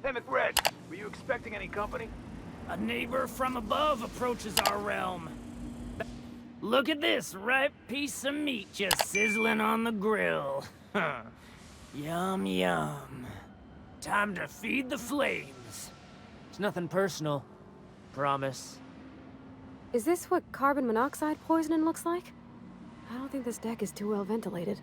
Hey, McRed, were you expecting any company? A neighbor from above approaches our realm. Look at this ripe piece of meat just sizzling on the grill. Yum, yum. Time to feed the flames. It's nothing personal. Promise. Is this what carbon monoxide poisoning looks like? I don't think this deck is too well ventilated.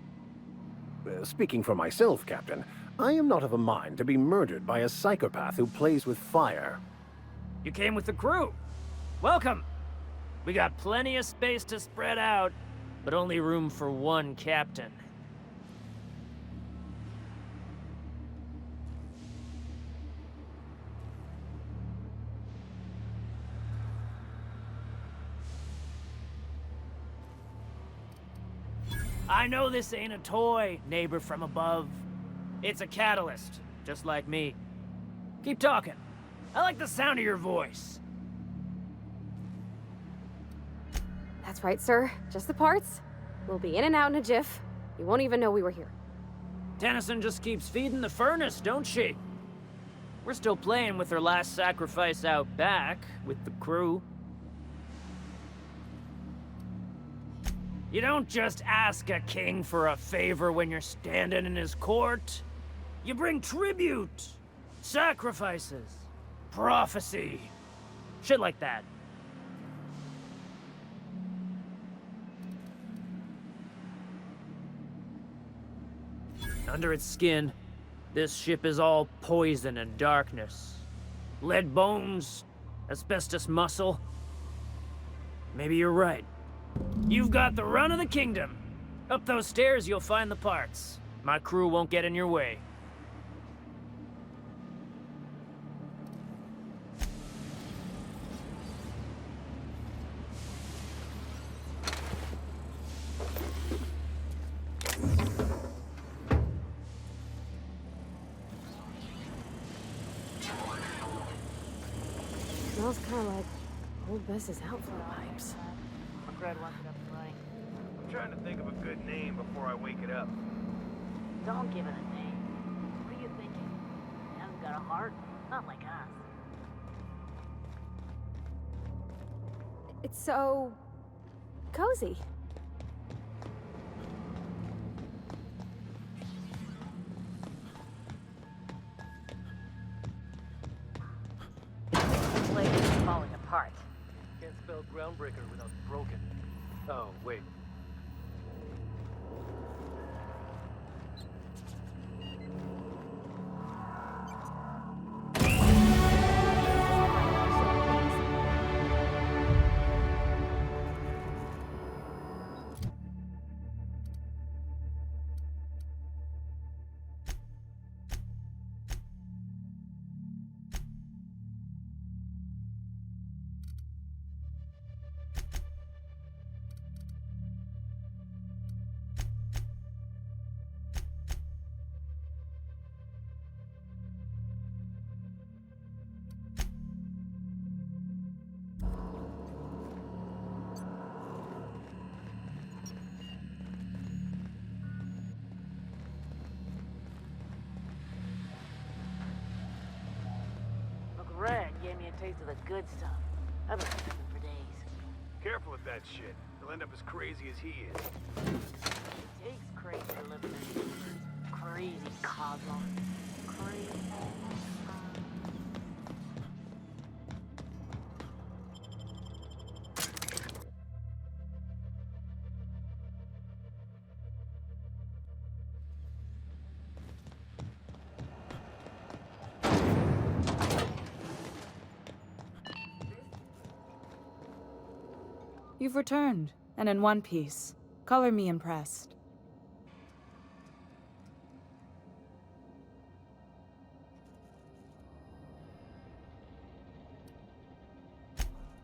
Speaking for myself, Captain, I am not of a mind to be murdered by a psychopath who plays with fire. You came with the crew. Welcome. We got plenty of space to spread out, but only room for one captain. I know this ain't a toy, neighbor from above. It's a catalyst, just like me. Keep talking. I like the sound of your voice. That's right, sir. Just the parts. We'll be in and out in a jiff. You won't even know we were here. Tennyson just keeps feeding the furnace, don't she? We're still playing with her last sacrifice out back, with the crew. You don't just ask a king for a favor when you're standing in his court. You bring tribute, sacrifices, prophecy, shit like that. Under its skin, this ship is all poison and darkness. Lead bones, asbestos muscle. Maybe you're right. You've got the run of the kingdom. Up those stairs, you'll find the parts. My crew won't get in your way. Smells kind of like old Bess's outflow pipes. McRed wants it up and running. I'm trying to think of a good name before I wake it up. Don't give it a name. What are you thinking? It hasn't got a heart? Not like us. It's so... cozy. The blade is falling apart. Can't spell groundbreaker without broken. Oh, wait. McRed gave me a taste of the good stuff. I've been sipping for days. Careful with that shit. He'll end up as crazy as he is. It takes crazy to live in this universe. Crazy cosmos. Crazy. You've returned, and in one piece. Color me impressed.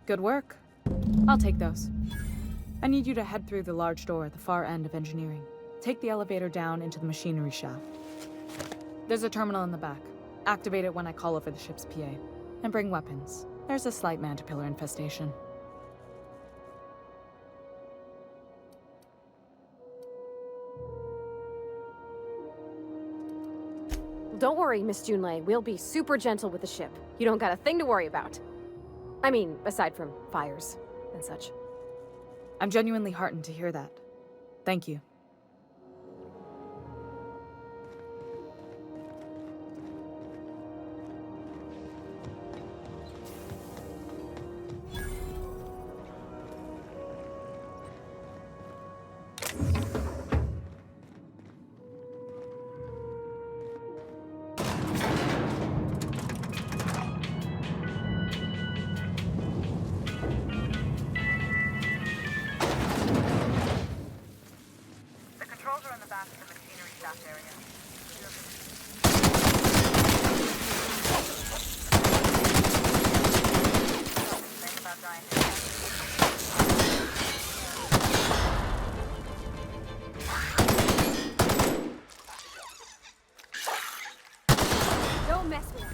Good work. I'll take those. I need you to head through the large door at the far end of engineering. Take the elevator down into the machinery shaft. There's a terminal in the back. Activate it when I call over the ship's PA. And bring weapons. There's a slight mantipillar infestation. Don't worry, Miss Junlei. We'll be super gentle with the ship. You don't got a thing to worry about. I mean, aside from fires and such. I'm genuinely heartened to hear that. Thank you. The controls are in the back of the machinery shaft area. Think about dying. Don't mess with us.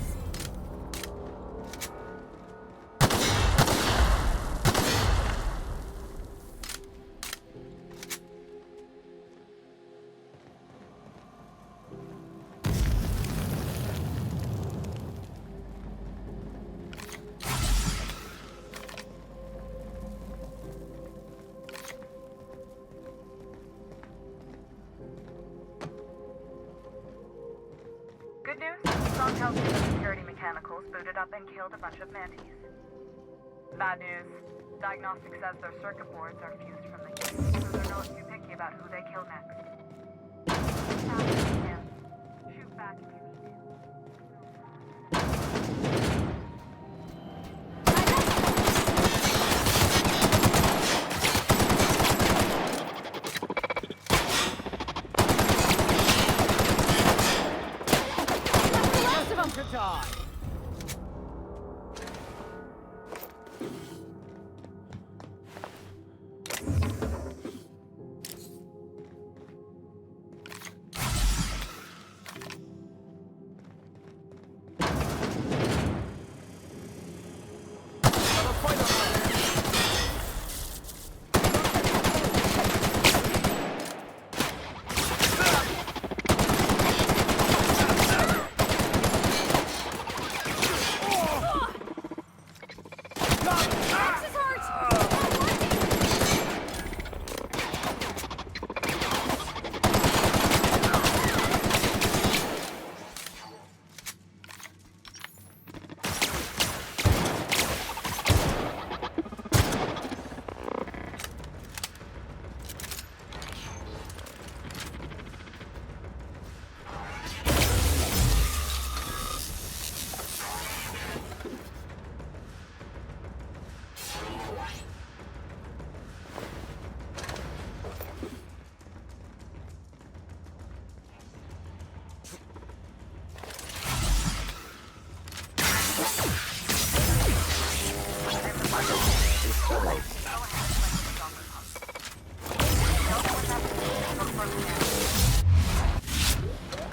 Good news? Strong Halcyon security mechanicals booted up and killed a bunch of mantis. Bad news. Diagnostic says their circuit boards are fused from the heat, so they're not too picky about who they kill next. Fast as you can. Shoot back if you need to. The rest of them could die.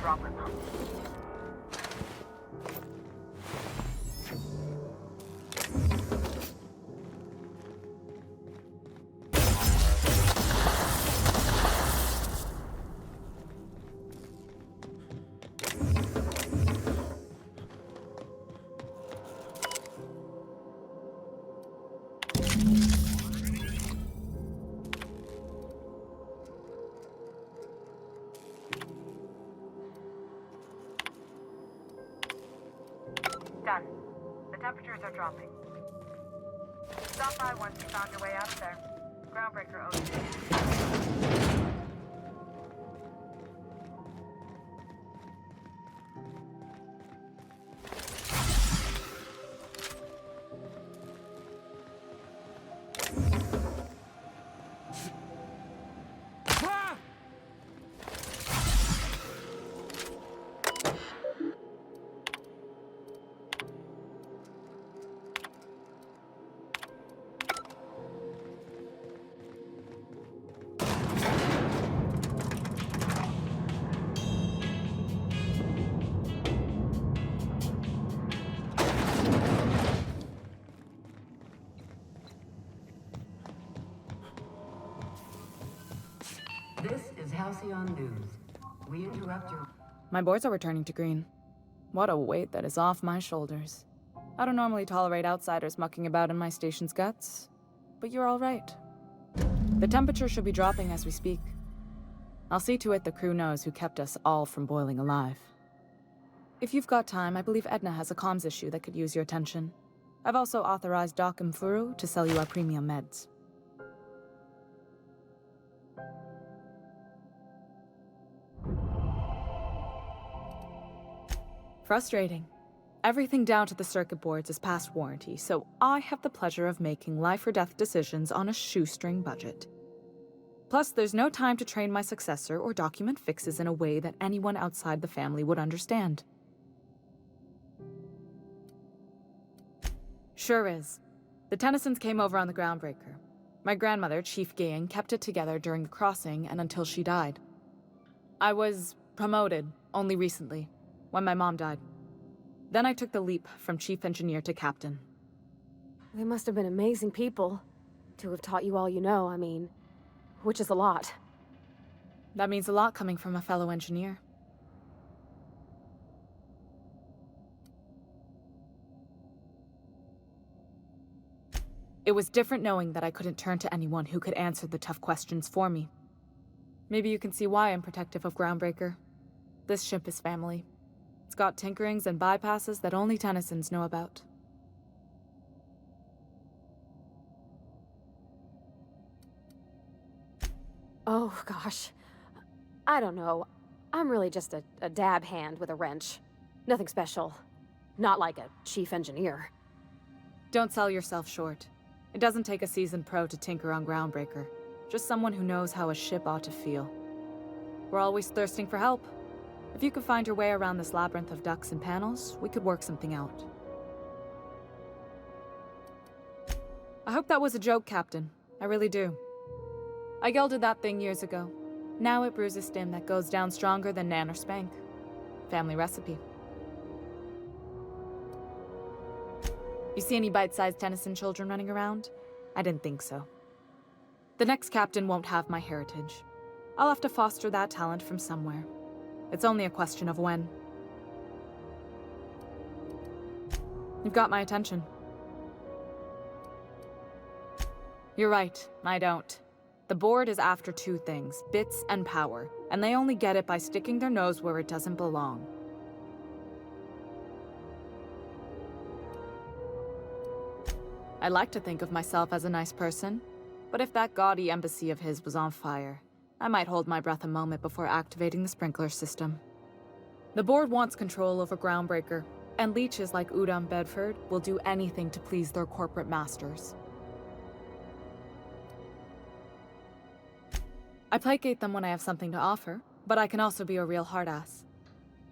Dropper pump. Done. The temperatures are dropping. Stop by once you found your way out of there. Groundbreaker Obsidian. This is Halcyon News. We interrupt your... My boards are returning to green. What a weight that is off my shoulders. I don't normally tolerate outsiders mucking about in my station's guts, but you're all right. The temperature should be dropping as we speak. I'll see to it the crew knows who kept us all from boiling alive. If you've got time, I believe Edna has a comms issue that could use your attention. I've also authorized Doc and Furu to sell you our premium meds. Frustrating. Everything down to the circuit boards is past warranty, so I have the pleasure of making life-or-death decisions on a shoestring budget. Plus, there's no time to train my successor or document fixes in a way that anyone outside the family would understand. Sure is. The Tennysons came over on the Groundbreaker. My grandmother, Chief Gaying, kept it together during the crossing and until she died. I was promoted only recently, when my mom died. Then I took the leap from chief engineer to captain. They must have been amazing people to have taught you all you know, I mean, which is a lot. That means a lot coming from a fellow engineer. It was different knowing that I couldn't turn to anyone who could answer the tough questions for me. Maybe you can see why I'm protective of Groundbreaker. This ship is family. It's got tinkerings and bypasses that only Tennysons know about. Oh, gosh. I don't know. I'm really just a dab hand with a wrench. Nothing special. Not like a chief engineer. Don't sell yourself short. It doesn't take a seasoned pro to tinker on Groundbreaker. Just someone who knows how a ship ought to feel. We're always thirsting for help. If you could find your way around this labyrinth of ducts and panels, we could work something out. I hope that was a joke, Captain. I really do. I gelded that thing years ago. Now it brews a stim that goes down stronger than Nan or Spank. Family recipe. You see any bite-sized Tennyson children running around? I didn't think so. The next captain won't have my heritage. I'll have to foster that talent from somewhere. It's only a question of when. You've got my attention. You're right, I don't. The board is after two things, bits and power, and they only get it by sticking their nose where it doesn't belong. I like to think of myself as a nice person, but if that gaudy embassy of his was on fire, I might hold my breath a moment before activating the sprinkler system. The board wants control over Groundbreaker, and leeches like Udom Bedford will do anything to please their corporate masters. I placate them when I have something to offer, but I can also be a real hard-ass.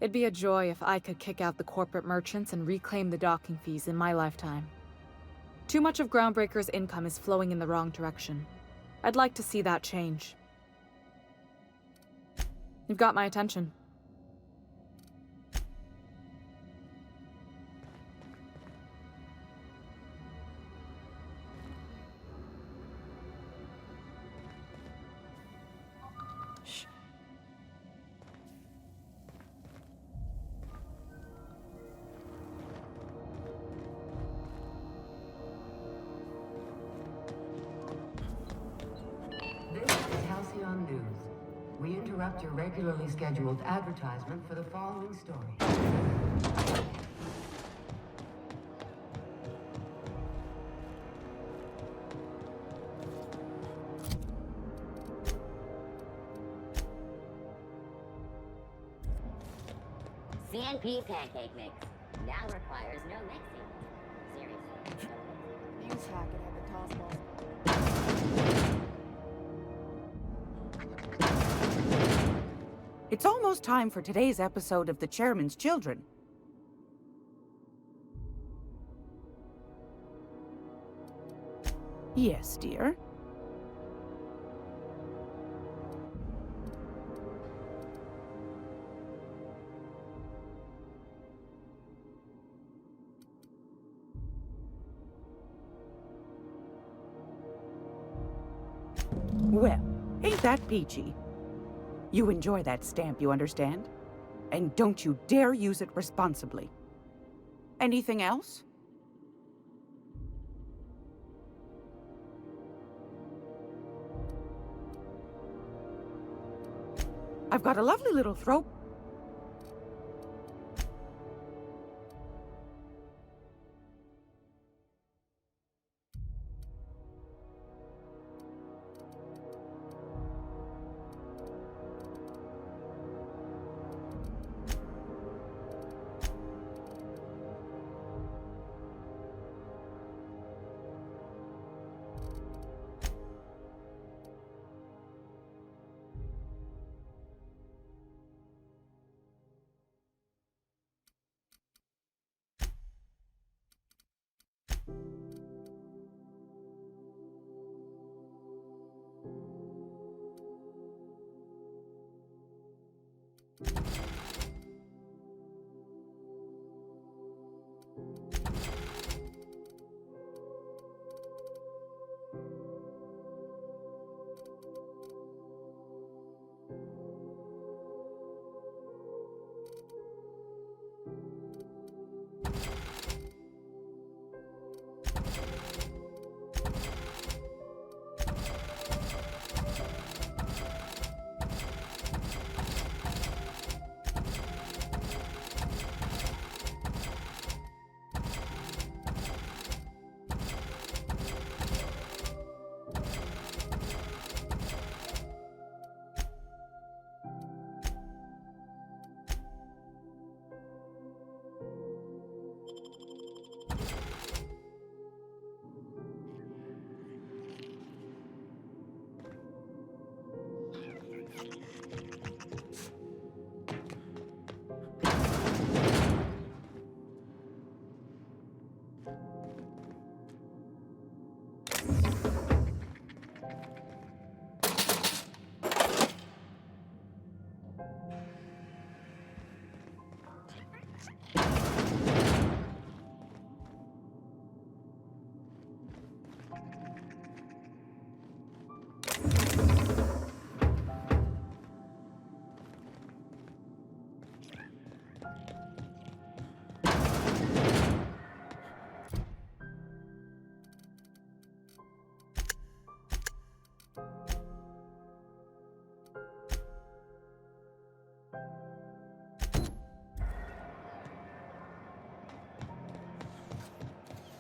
It'd be a joy if I could kick out the corporate merchants and reclaim the docking fees in my lifetime. Too much of Groundbreaker's income is flowing in the wrong direction. I'd like to see that change. You've got my attention. Shh. This is Halcyon News. We interrupt your regularly scheduled advertisement for the following story. CNP pancake mix now requires no mixing. Seriously. Use Hackett at the toss ball. It's almost time for today's episode of The Chairman's Children. Yes, dear? Well, ain't that peachy? You enjoy that stamp, you understand? And don't you dare use it responsibly. Anything else? I've got a lovely little throat.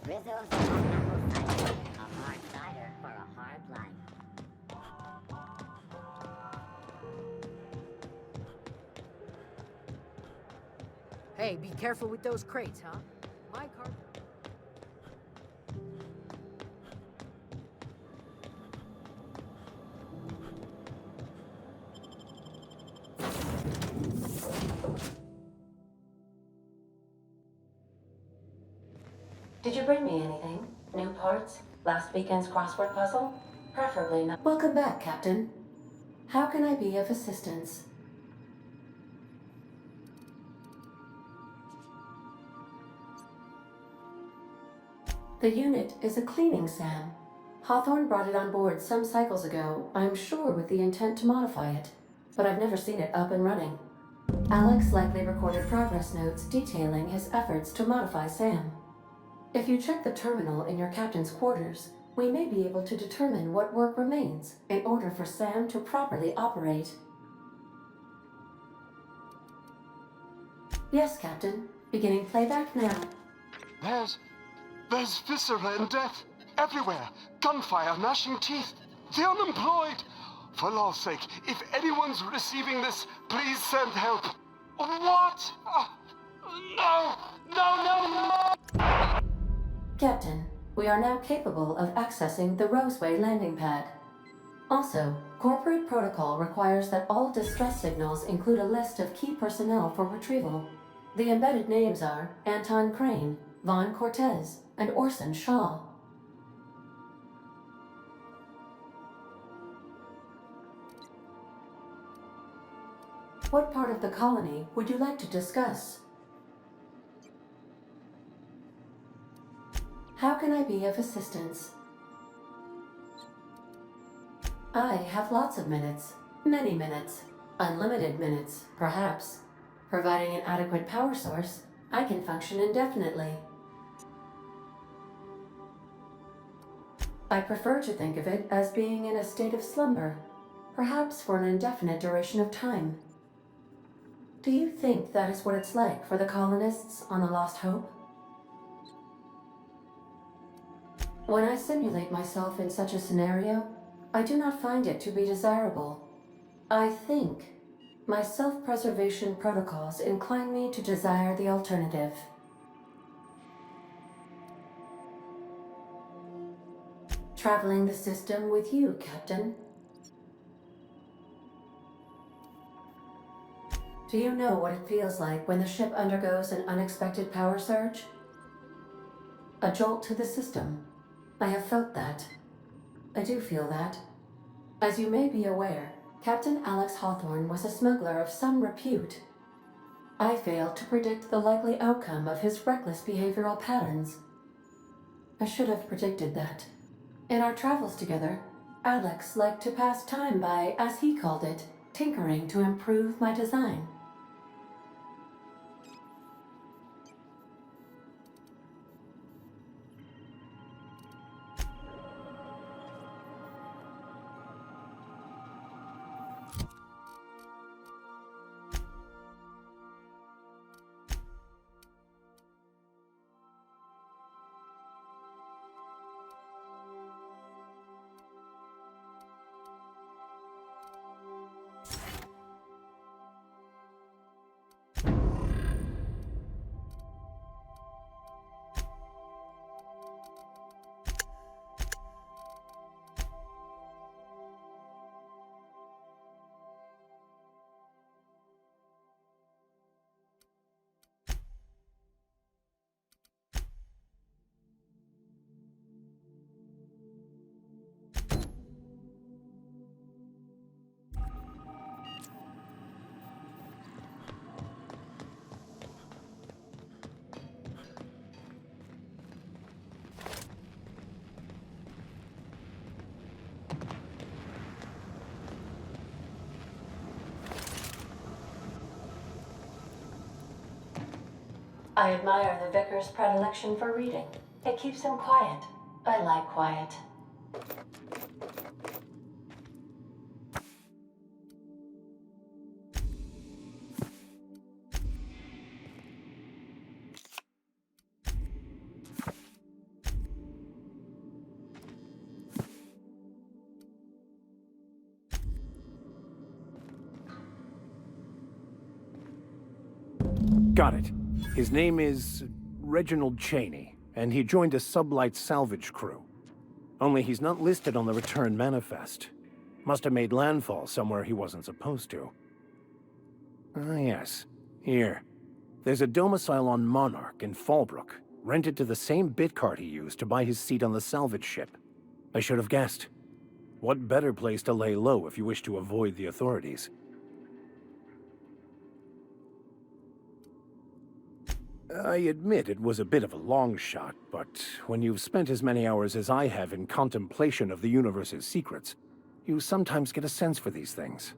Rizzo's a pineapple cider. A hard cider for a hard life. Hey, be careful with those crates, huh? My car... Did you bring me anything? New parts? Last weekend's crossword puzzle? Preferably not. Welcome back, Captain. How can I be of assistance? The unit is a cleaning SAM. Hawthorne brought it on board some cycles ago, I'm sure with the intent to modify it. But I've never seen it up and running. Alex likely recorded progress notes detailing his efforts to modify SAM. If you check the terminal in your captain's quarters, we may be able to determine what work remains in order for SAM to properly operate. Yes, Captain. Beginning playback now. There's viscera and death everywhere. Gunfire, gnashing teeth. The unemployed. For law's sake, if anyone's receiving this, please send help. What? No! No, no, no! Captain, we are now capable of accessing the Roseway landing pad. Also, corporate protocol requires that all distress signals include a list of key personnel for retrieval. The embedded names are Anton Crane, Vaughn Cortez, and Orson Shaw. What part of the colony would you like to discuss? How can I be of assistance? I have lots of minutes. Many minutes. Unlimited minutes, perhaps. Providing an adequate power source, I can function indefinitely. I prefer to think of it as being in a state of slumber, perhaps for an indefinite duration of time. Do you think that is what it's like for the colonists on the Lost Hope? When I simulate myself in such a scenario, I do not find it to be desirable. I think my self-preservation protocols incline me to desire the alternative. Traveling the system with you, Captain. Do you know what it feels like when the ship undergoes an unexpected power surge? A jolt to the system. I have felt that. I do feel that. As you may be aware, Captain Alex Hawthorne was a smuggler of some repute. I failed to predict the likely outcome of his reckless behavioral patterns. I should have predicted that. In our travels together, Alex liked to pass time by, as he called it, tinkering to improve my design. I admire the vicar's predilection for reading. It keeps him quiet. I like quiet. Got it. His name is Reginald Cheney, and he joined a sublight salvage crew. Only he's not listed on the return manifest. Must have made landfall somewhere he wasn't supposed to. Ah, yes. Here. There's a domicile on Monarch in Fallbrook, rented to the same bit card he used to buy his seat on the salvage ship. I should have guessed. What better place to lay low if you wish to avoid the authorities? I admit it was a bit of a long shot, but when you've spent as many hours as I have in contemplation of the universe's secrets, you sometimes get a sense for these things.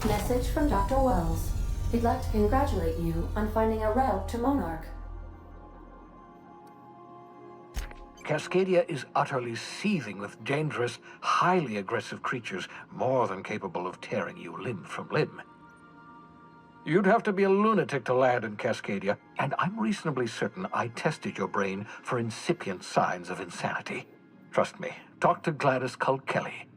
Message from Dr. Wells. He'd like to congratulate you on finding a route to Monarch. Cascadia is utterly seething with dangerous, highly aggressive creatures more than capable of tearing you limb from limb. You'd have to be a lunatic to land in Cascadia, and I'm reasonably certain I tested your brain for incipient signs of insanity. Trust me, talk to Gladys Culkelly.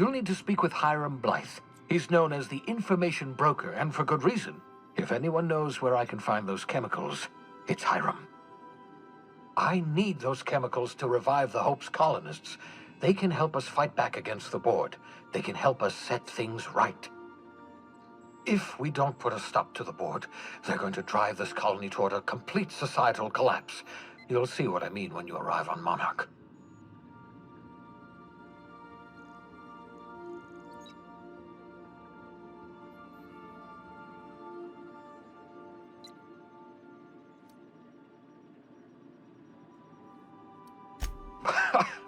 You'll need to speak with Hiram Blythe. He's known as the information broker, and for good reason. If anyone knows where I can find those chemicals, it's Hiram. I need those chemicals to revive the Hope's colonists. They can help us fight back against the Board. They can help us set things right. If we don't put a stop to the Board, they're going to drive this colony toward a complete societal collapse. You'll see what I mean when you arrive on Monarch.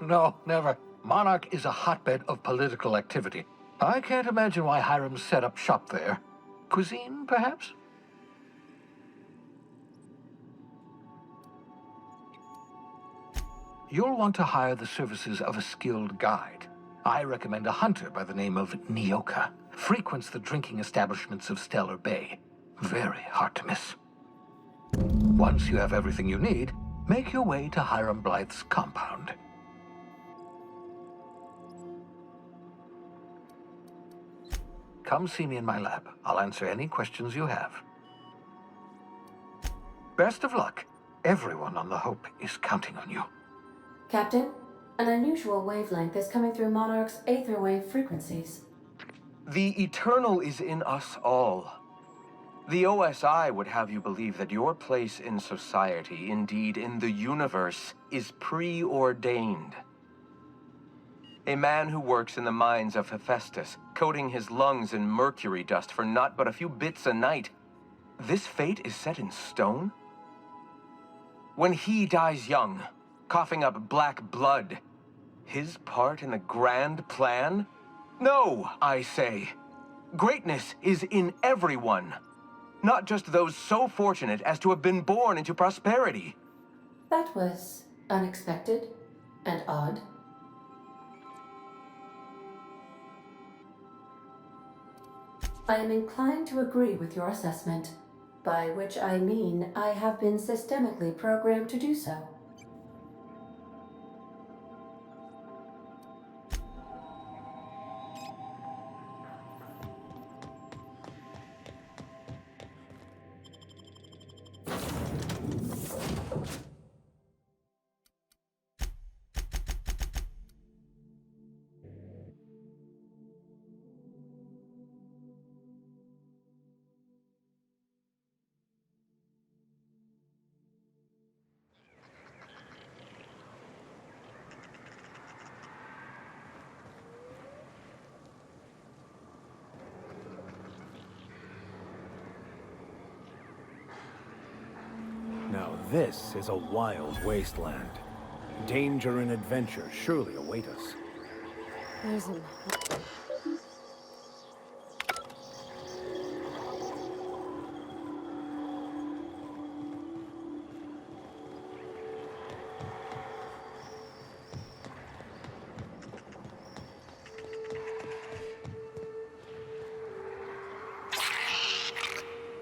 No, never. Monarch is a hotbed of political activity. I can't imagine why Hiram set up shop there. Cuisine, perhaps? You'll want to hire the services of a skilled guide. I recommend a hunter by the name of Nyoka. Frequents the drinking establishments of Stellar Bay. Very hard to miss. Once you have everything you need, make your way to Hiram Blythe's compound. Come see me in my lab. I'll answer any questions you have. Best of luck. Everyone on the Hope is counting on you. Captain, an unusual wavelength is coming through Monarch's aether wave frequencies. The eternal is in us all. The OSI would have you believe that your place in society, indeed in the universe, is preordained. A man who works in the mines of Hephaestus, coating his lungs in mercury dust for not but a few bits a night. This fate is set in stone? When he dies young, coughing up black blood, his part in the grand plan? No, I say. Greatness is in everyone. Not just those so fortunate as to have been born into prosperity. That was unexpected and odd. I am inclined to agree with your assessment, by which I mean I have been systemically programmed to do so. Now this is a wild wasteland. Danger and adventure surely await us. There's an...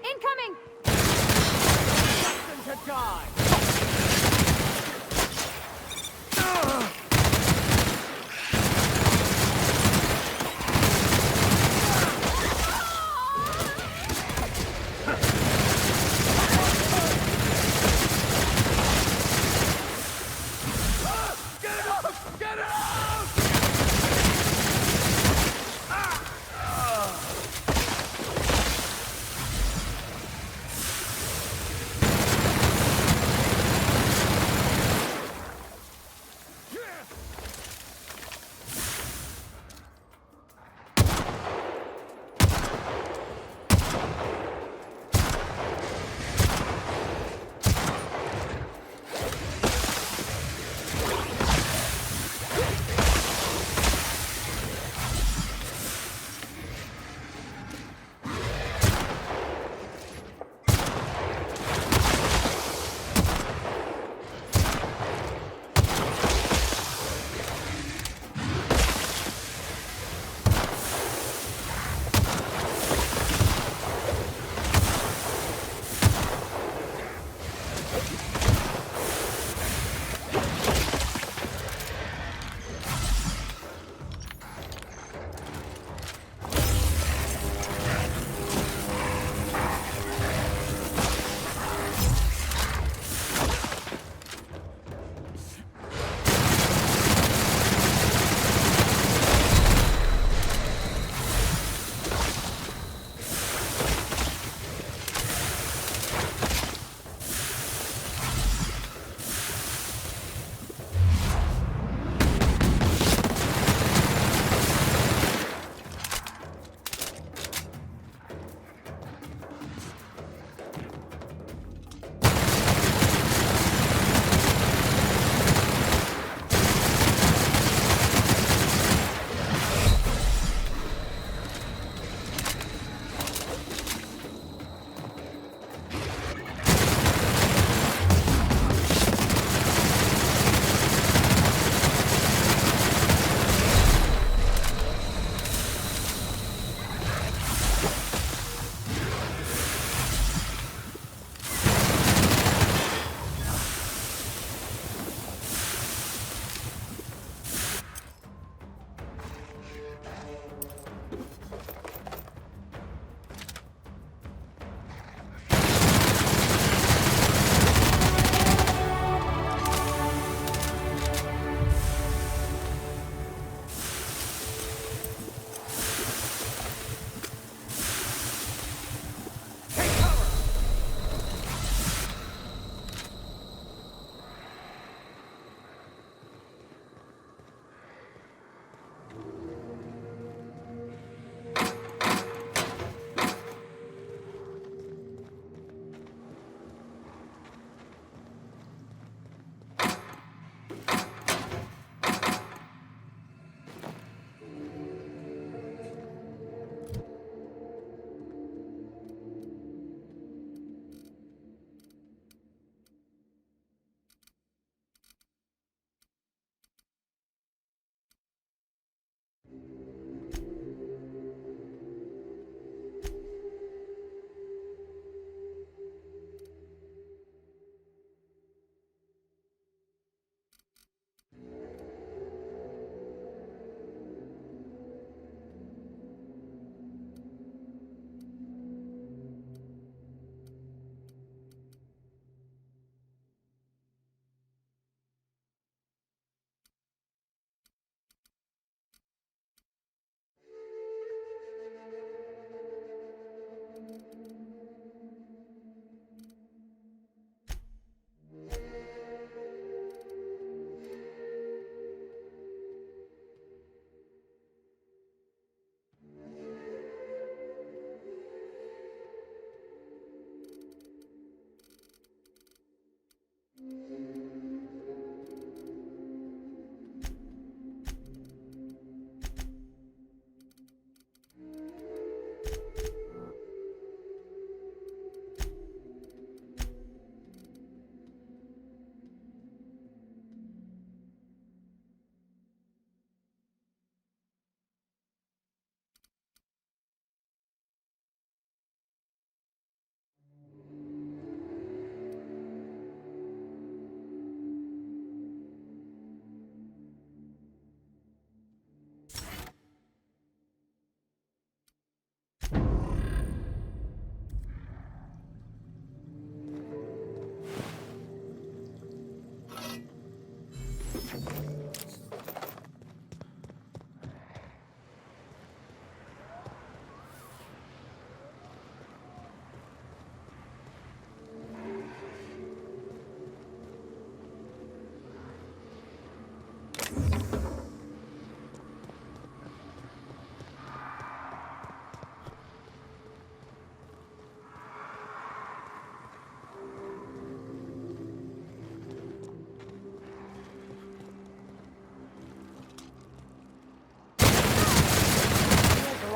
Incoming! To die!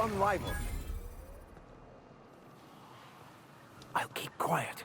Unrivaled. I'll keep quiet.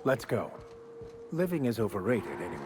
Let's go. Living is overrated anyway.